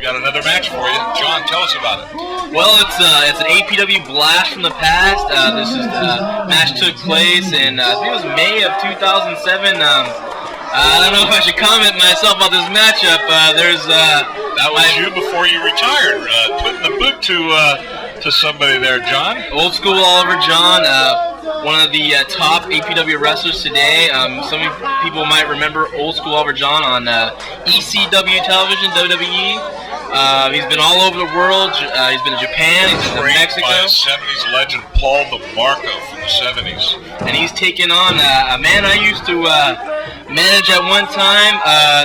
got another match for you. John, tell us about it. Well, it's an APW blast from the past. This is match took place in I think it was May of 2007. I don't know if I should comment myself on this matchup. That was you before you retired, putting the boot to somebody there, John. Old school Oliver John, one of the top APW wrestlers today. Some people might remember Old School Oliver John on ECW television, WWE. He's been all over the world. He's been in Japan. He's been in Mexico. By a 70s legend, Paul DeMarco from the 70s. And he's taken on a man I used to manage at one time.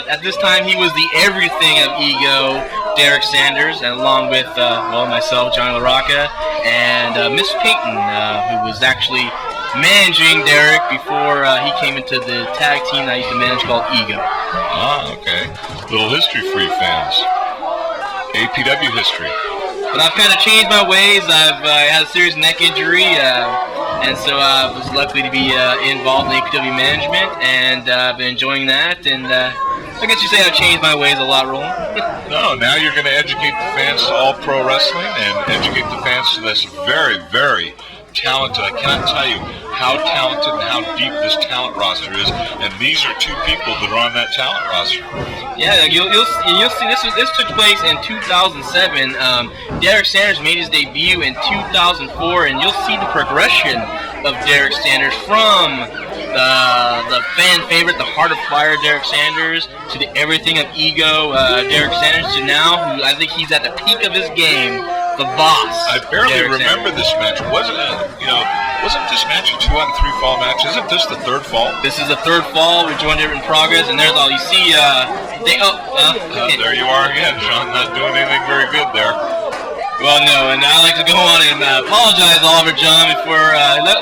At this time, he was the everything of Ego, Derek Sanders, and along with myself, Johnny LaRocca, and Miss Payton, who was actually managing Derek before he came into the tag team that I used to manage called Ego. Ah, okay. Little history for you fans. APW history. But I've kind of changed my ways. I've had a serious neck injury, and so I was lucky to be involved in APW management, and I've been enjoying that. And I guess you say I've changed my ways a lot, Roland. No, now you're going to educate the fans to all pro wrestling and educate the fans to this very, very talented. I cannot tell you how talented and how deep this talent roster is, and these are two people that are on that talent roster. Yeah, you'll see. This took place in 2007. Derek Sanders made his debut in 2004, and you'll see the progression of Derek Sanders from the fan favorite, the Heart of Fire Derek Sanders, to the everything of Ego Derek Sanders, to now who I think he's at the peak of his game, the boss. I barely Derek remember Sanders. this match. Wasn't this match a 2 out of 3 fall match? Isn't this the third fall? This is the third fall. We're joined in progress, and there's all you see. There you are again, Sean. Not doing anything very good there. Well, no, and I'd like to go on and apologize, Oliver John, before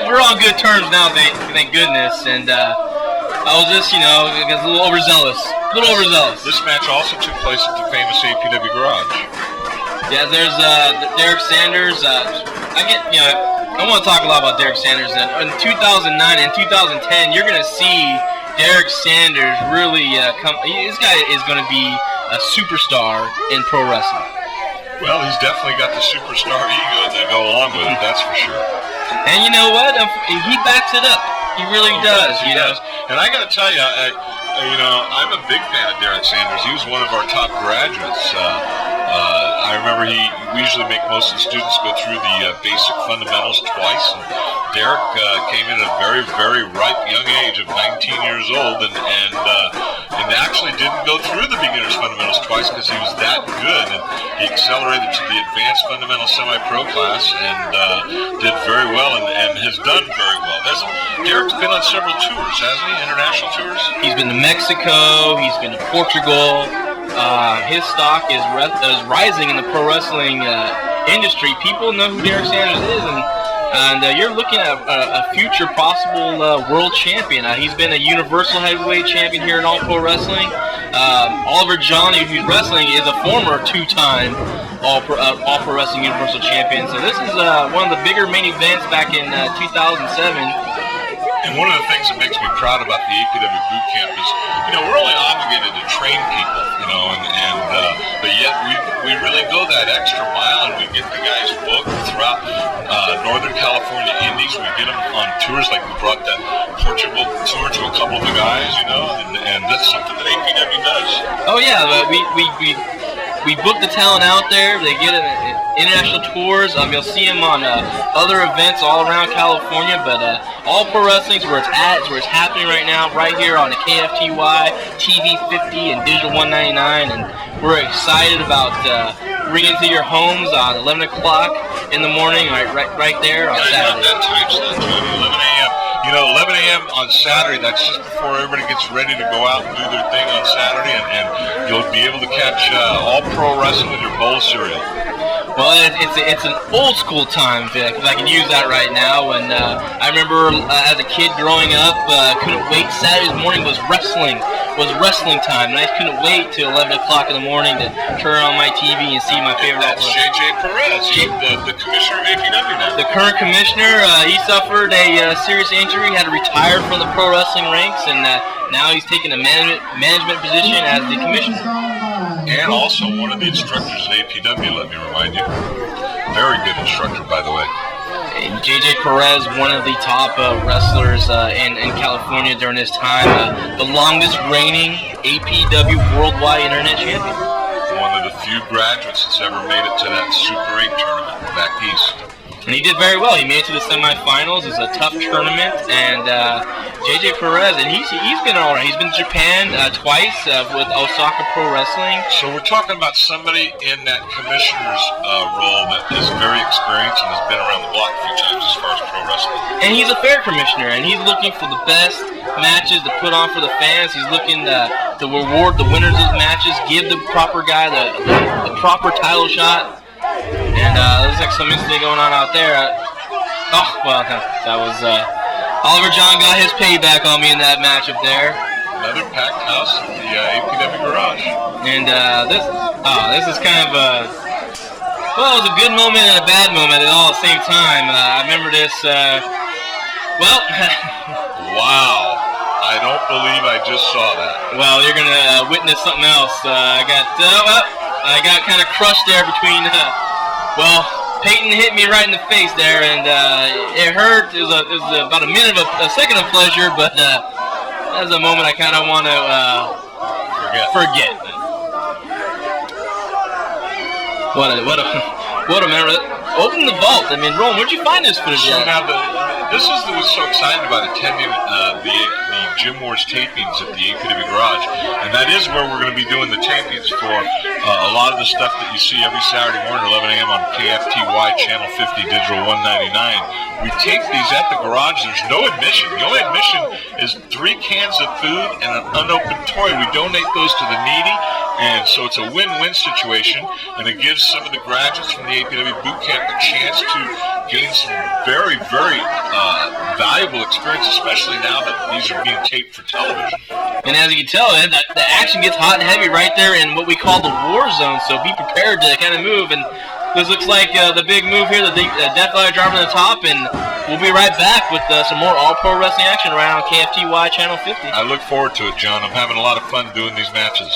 we're on good terms now, thank goodness. And I was just, I got a little overzealous. This match also took place at the famous APW Garage. Yeah, there's Derek Sanders. I want to talk a lot about Derek Sanders. In 2009 and 2010, you're going to see Derek Sanders really come. This guy is going to be a superstar in pro wrestling. Well, he's definitely got the superstar ego to go along with it, that's for sure. And you know what? He backs it up. He really does. He does. And I got to tell you, I'm a big fan of Derek Sanders. He was one of our top graduates. I remember we usually make most of the students go through the basic fundamentals twice. And Derek came in at a very, very ripe young age of 19 years old, and actually didn't go through the beginner's fundamentals twice because he was that good. And he accelerated to the advanced fundamental semi-pro class and did very well and has done very well. Derek's been on several tours, hasn't he? International tours? He's been to Mexico. He's been to Portugal. His stock is rising in the pro wrestling industry. People know who Derek Sanders is, and you're looking at a future possible world champion. He's been a universal heavyweight champion here in All Pro Wrestling. Oliver John, who's wrestling, is a former two-time All Pro Wrestling Universal Champion. So this is one of the bigger main events back in 2007. And one of the things that makes me proud about the APW boot camp is, we're only obligated to train people, but yet we really go that extra mile, and we get the guys booked throughout Northern California Indies. We get them on tours, like we brought that Portugal tour to a couple of the guys, and that's something that APW does. Oh yeah, but we book the talent out there. They get international tours. You'll see them on other events all around California, but All Pro Wrestling is where it's at. It's where it's happening right now, right here on the KFTY TV 50 and Digital 199, and we're excited about bringing it to your homes on 11 o'clock in the morning, right there on Saturday. That time slot, 11 a.m. 11 a.m. on Saturday, that's just before everybody gets ready to go out and do their thing on Saturday, and you'll be able to catch All Pro Wrestling with your bowl of cereal. Well, it's an old school time, Vic, if I can use that right now. And I remember as a kid growing up, couldn't wait. Saturday morning was wrestling time, and I couldn't wait till 11 o'clock in the morning to turn on my TV and see my favorite. That's J.J. Perez, the commissioner of APW now. The current commissioner, he suffered a serious injury, had to retire from the pro wrestling ranks, and now he's taken a management position as the commissioner. and also one of the instructors at APW, let me remind you. Very good instructor, by the way. JJ Perez, one of the top wrestlers in California during his time, the longest reigning APW Worldwide Internet Champion. One of the few graduates that's ever made it to that Super 8 tournament back east. And he did very well. He made it to the semifinals. It's a tough tournament, and JJ Perez, and he's been all right. He's been to Japan twice with Osaka Pro Wrestling. So we're talking about somebody in that commissioner's role that is very experienced and has been around the block a few times as far as pro wrestling. And he's a fair commissioner, and he's looking for the best matches to put on for the fans. He's looking to reward the winners of the matches, give the proper guy the proper title shot. And there's like some incident going on out there. That was Oliver John got his payback on me in that match up there. Another packed house at the APW garage. And this is kind of it was a good moment and a bad moment at all at the same time. I remember this. Wow. I don't believe I just saw that. Well, you're gonna witness something else. I got kind of crushed there between. Peyton hit me right in the face there, and it hurt. It was about a second of pleasure, but that was a moment I kind of want to forget. What a memory! Open the vault. I mean, Rome, where'd you find this footage? So now this is what's so exciting about attending the Gym Wars tapings at the APW Garage, and that is where we're going to be doing the tapings for a lot of the stuff that you see every Saturday morning, 11 a.m. on KFTY Channel 50 Digital 199. We tape these at the garage. There's no admission. The only admission is 3 cans of food and an unopened toy. We donate those to the needy, and so it's a win-win situation, and it gives some of the graduates from the APW boot camp a chance to gain some very, very valuable experience, especially now that these are being taped for television. And as you can tell, the action gets hot and heavy right there in what we call the war zone, so be prepared to kind of move. And this looks like the big move here, the Death Valley drop on the top, and we'll be right back with some more all-pro wrestling action right on KFTY Channel 50. I look forward to it, John. I'm having a lot of fun doing these matches.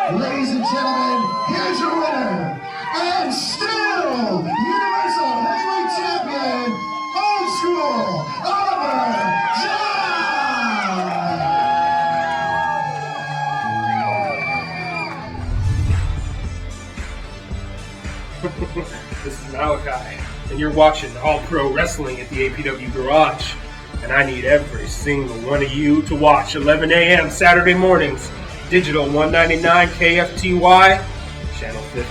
Ladies and gentlemen, here's your winner, and still Universal Heavyweight Champion, Old School, Oliver John! This is Malachi, and you're watching All Pro Wrestling at the APW Garage. And I need every single one of you to watch 11 a.m. Saturday mornings, Digital 199 KFTY, Channel 50.